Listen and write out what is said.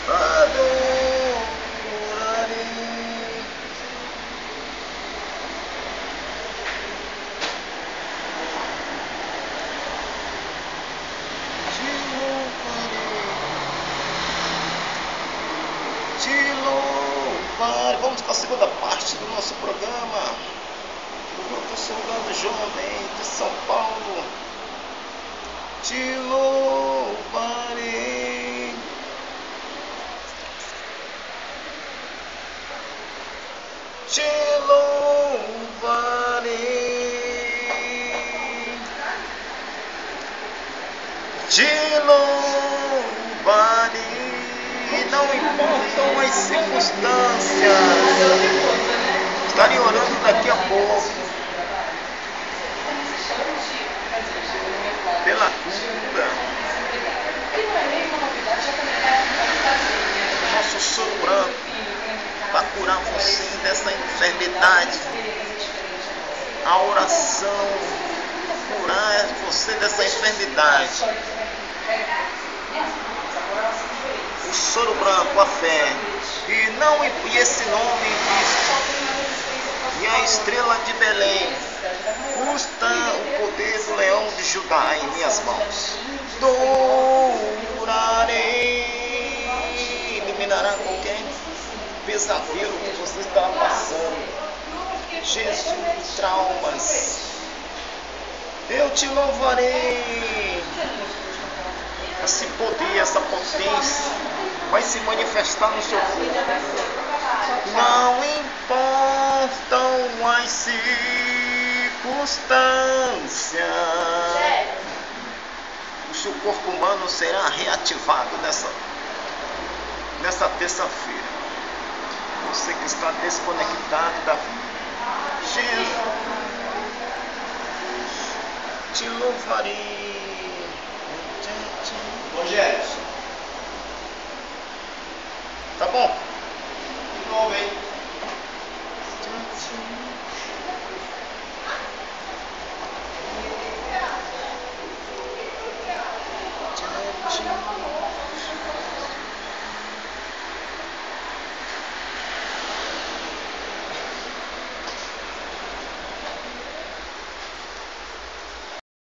adorarei. Te louvarei. Vamos com a segunda parte do nosso programa. Do grupo Soldado Jovem de São Paulo. Te louvarei. Te louvarei. Te louvarei. Não importam as circunstâncias. Estarei orando daqui a pouco pela cura. Nosso soro branco para curar você dessa enfermidade. A oração curar você dessa enfermidade. O soro branco, a fé, e esse nome visto, e a estrela de Belém, custa o poder do leão de Judá em minhas mãos. Adorarei, eliminará qualquer pesadelo que você está passando. Jesus, traumas, eu te louvarei. Esse poder, essa potência vai se manifestar no seu corpo. Não importam as circunstâncias. O seu corpo humano será reativado nessa terça-feira. Você que está desconectado da vida. Jesus, te louvarei. Rogério. Tá bom? De novo, hein?